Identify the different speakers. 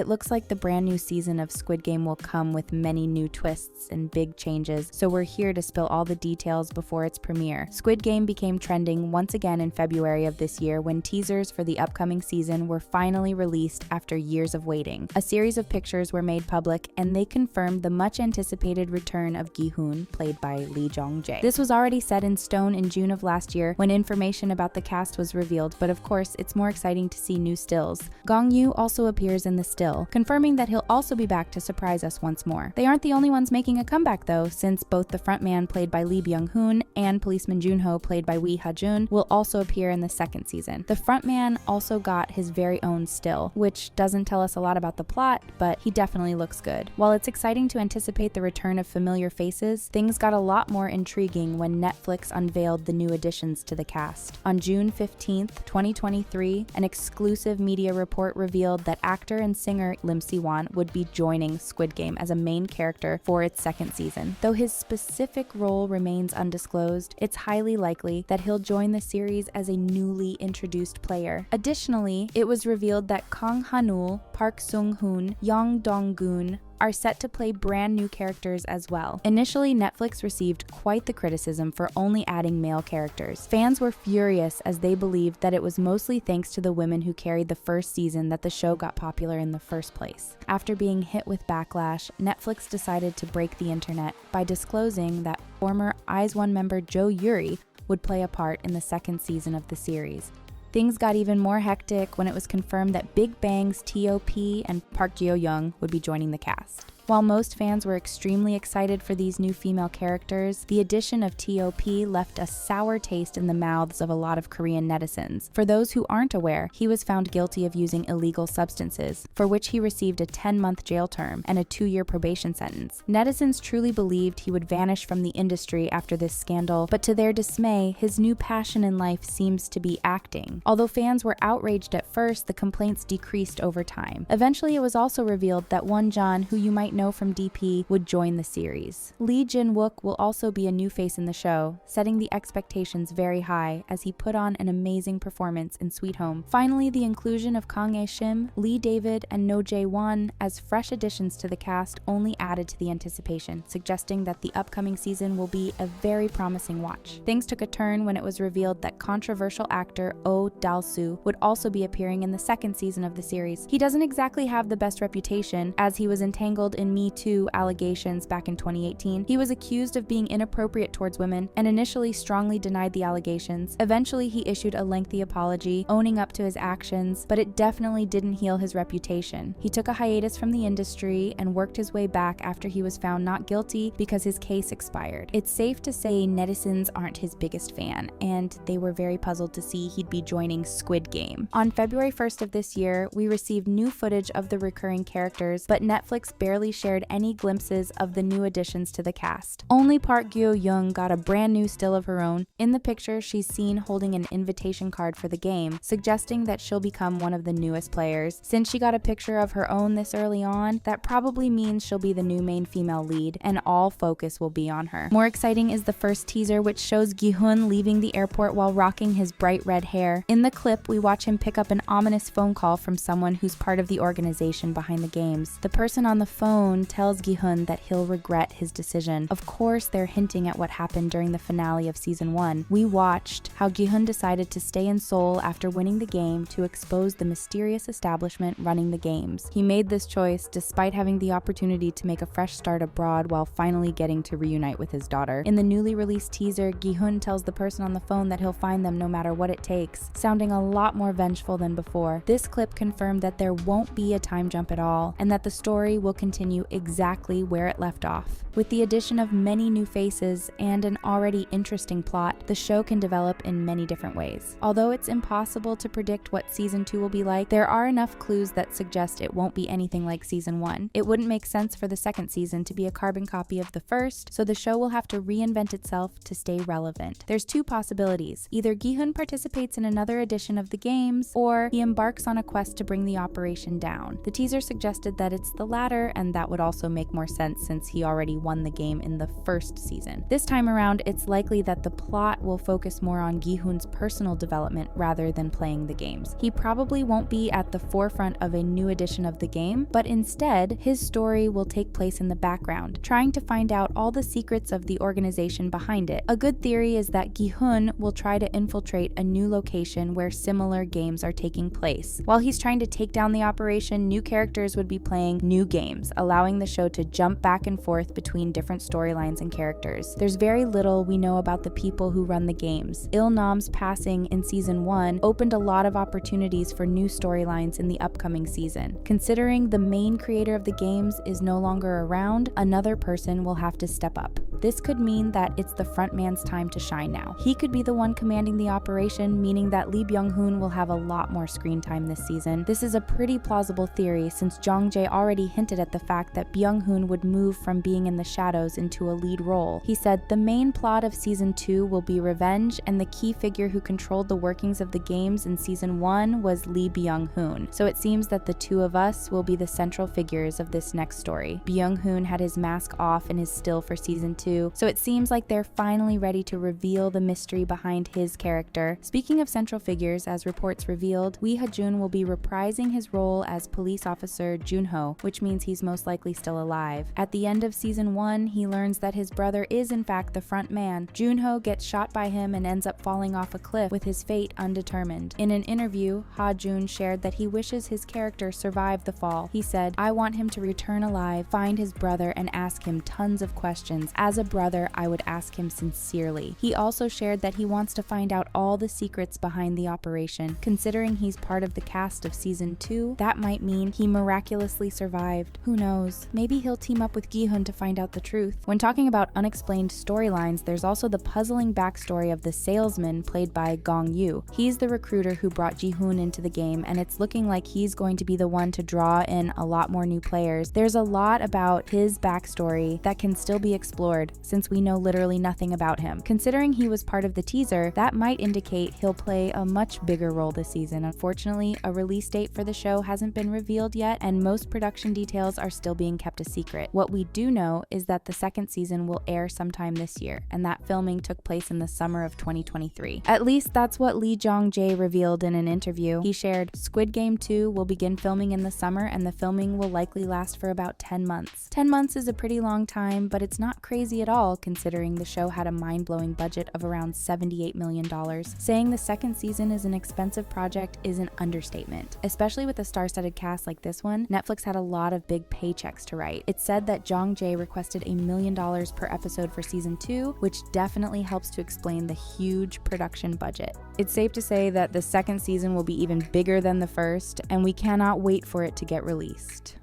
Speaker 1: It looks like the brand new season of Squid Game will come with many new twists and big changes, so we're here to spill all the details before its premiere. Squid Game became trending once again in February of this year when teasers for the upcoming season were finally released after years of waiting. A series of pictures were made public, and they confirmed the much-anticipated return of Gi-hun, played by Lee Jong-jae. This was already set in stone in June of last year when information about the cast was revealed, but of course, it's more exciting to see new stills. Gong-yoo also appears in the still, confirming that he'll also be back to surprise us once more. They aren't the only ones making a comeback though, since both the frontman played by Lee Byung-hun and policeman Junho played by Wi Ha-jun will also appear in the second season. The frontman also got his very own still, which doesn't tell us a lot about the plot, but he definitely looks good. While it's exciting to anticipate the return of familiar faces, things got a lot more intriguing when Netflix unveiled the new additions to the cast. On June 15th, 2023, an exclusive media report revealed that actor and singer Lim Si-won would be joining Squid Game as a main character for its second season. Though his specific role remains undisclosed, it's highly likely that he'll join the series as a newly introduced player. Additionally, it was revealed that Kang Han-ul, Park Sung-hoon, Yang Dong-gun are set to play brand new characters as well. Initially, Netflix received quite the criticism for only adding male characters. Fans were furious as they believed that it was mostly thanks to the women who carried the first season that the show got popular in the first place. After being hit with backlash, Netflix decided to break the internet by disclosing that former IZ*ONE member Jo Yuri would play a part in the second season of the series. Things got even more hectic when it was confirmed that Big Bang's T.O.P. and Park Ji-young would be joining the cast. While most fans were extremely excited for these new female characters, the addition of T.O.P. left a sour taste in the mouths of a lot of Korean netizens. For those who aren't aware, he was found guilty of using illegal substances, for which he received a 10-month jail term and a 2-year probation sentence. Netizens truly believed he would vanish from the industry after this scandal, but to their dismay, his new passion in life seems to be acting. Although fans were outraged at first, the complaints decreased over time. Eventually, it was also revealed that Won-jan, who you might know from DP, would join the series. Lee Jin-wook will also be a new face in the show, setting the expectations very high as he put on an amazing performance in Sweet Home. Finally, the inclusion of Kang Ae-shim, Lee David, and No Jae-won as fresh additions to the cast only added to the anticipation, suggesting that the upcoming season will be a very promising watch. Things took a turn when it was revealed that controversial actor Oh Dal-soo would also be appearing in the second season of the series. He doesn't exactly have the best reputation, as he was entangled in Me Too allegations back in 2018. He was accused of being inappropriate towards women and initially strongly denied the allegations. Eventually, he issued a lengthy apology, owning up to his actions, but it definitely didn't heal his reputation. He took a hiatus from the industry and worked his way back after he was found not guilty because his case expired. It's safe to say netizens aren't his biggest fan, and they were very puzzled to see he'd be joining Squid Game. On February 1st of this year, we received new footage of the recurring characters, but Netflix barely shared any glimpses of the new additions to the cast. Only Park Gyo-young got a brand new still of her own. In the picture, she's seen holding an invitation card for the game, suggesting that she'll become one of the newest players. Since she got a picture of her own this early on, that probably means she'll be the new main female lead, and all focus will be on her. More exciting is the first teaser, which shows Gi-hun leaving the airport while rocking his bright red hair. In the clip, we watch him pick up an ominous phone call from someone who's part of the organization behind the games. The person on the phone tells Gi-hun that he'll regret his decision. Of course, they're hinting at what happened during the finale of season 1. We watched how Gi-hun decided to stay in Seoul after winning the game to expose the mysterious establishment running the games. He made this choice despite having the opportunity to make a fresh start abroad while finally getting to reunite with his daughter. In the newly released teaser, Gi-hun tells the person on the phone that he'll find them no matter what it takes, sounding a lot more vengeful than before. This clip confirmed that there won't be a time jump at all, and that the story will continue exactly where it left off. With the addition of many new faces and an already interesting plot, the show can develop in many different ways. Although it's impossible to predict what season 2 will be like, there are enough clues that suggest it won't be anything like season 1. It wouldn't make sense for the second season to be a carbon copy of the first, so the show will have to reinvent itself to stay relevant. There's two possibilities. Either Gi-hun participates in another edition of the games, or he embarks on a quest to bring the operation down. The teaser suggested that it's the latter, and that that would also make more sense since he already won the game in the first season. This time around, it's likely that the plot will focus more on Gi-hoon's personal development rather than playing the games. He probably won't be at the forefront of a new edition of the game, but instead, his story will take place in the background, trying to find out all the secrets of the organization behind it. A good theory is that Gi-hoon will try to infiltrate a new location where similar games are taking place. While he's trying to take down the operation, new characters would be playing new games, allowing the show to jump back and forth between different storylines and characters. There's very little we know about the people who run the games. Il-nam's passing in season 1 opened a lot of opportunities for new storylines in the upcoming season. Considering the main creator of the games is no longer around, another person will have to step up. This could mean that it's the front man's time to shine now. He could be the one commanding the operation, meaning that Lee Byung-hun will have a lot more screen time this season. This is a pretty plausible theory since Jong Jae already hinted at the fact that Byung-hun would move from being in the shadows into a lead role. He said, "The main plot of season 2 will be revenge, and the key figure who controlled the workings of the games in season 1 was Lee Byung-hun. So it seems that the two of us will be the central figures of this next story." Byung-hun had his mask off and is still for season 2, so it seems like they're finally ready to reveal the mystery behind his character. Speaking of central figures, as reports revealed, Lee Ha-jun will be reprising his role as police officer Junho, which means he's most likely still alive. At the end of season 1, he learns that his brother is in fact the front man. Junho gets shot by him and ends up falling off a cliff with his fate undetermined. In an interview, Ha-jun shared that he wishes his character survived the fall. He said, "I want him to return alive, find his brother, and ask him tons of questions. As a brother, I would ask him sincerely." He also shared that he wants to find out all the secrets behind the operation. Considering he's part of the cast of season 2, that might mean he miraculously survived. Who knows? Maybe he'll team up with Gi-hoon to find out the truth. When talking about unexplained storylines, there's also the puzzling backstory of the salesman played by Gong Yoo. He's the recruiter who brought Ji-hoon into the game, and it's looking like he's going to be the one to draw in a lot more new players. There's a lot about his backstory that can still be explored, since we know literally nothing about him. Considering he was part of the teaser, that might indicate he'll play a much bigger role this season. Unfortunately, a release date for the show hasn't been revealed yet, and most production details are still being kept a secret. What we do know is that the second season will air sometime this year, and that filming took place in the summer of 2023. At least that's what Lee Jong Jae revealed in an interview. He shared, "Squid Game 2 will begin filming in the summer, and the filming will likely last for about 10 months. 10 months is a pretty long time, but it's not crazy at all considering the show had a mind-blowing budget of around $78 million. Saying the second season is an expensive project is an understatement. Especially with a star-studded cast like this one, Netflix had a lot of big paychecks to write. It's said that Jong Jae requested $1 million per episode for season 2, which definitely helps to explain the huge production budget. It's safe to say that the second season will be even bigger than the first, and we cannot wait for it to get released.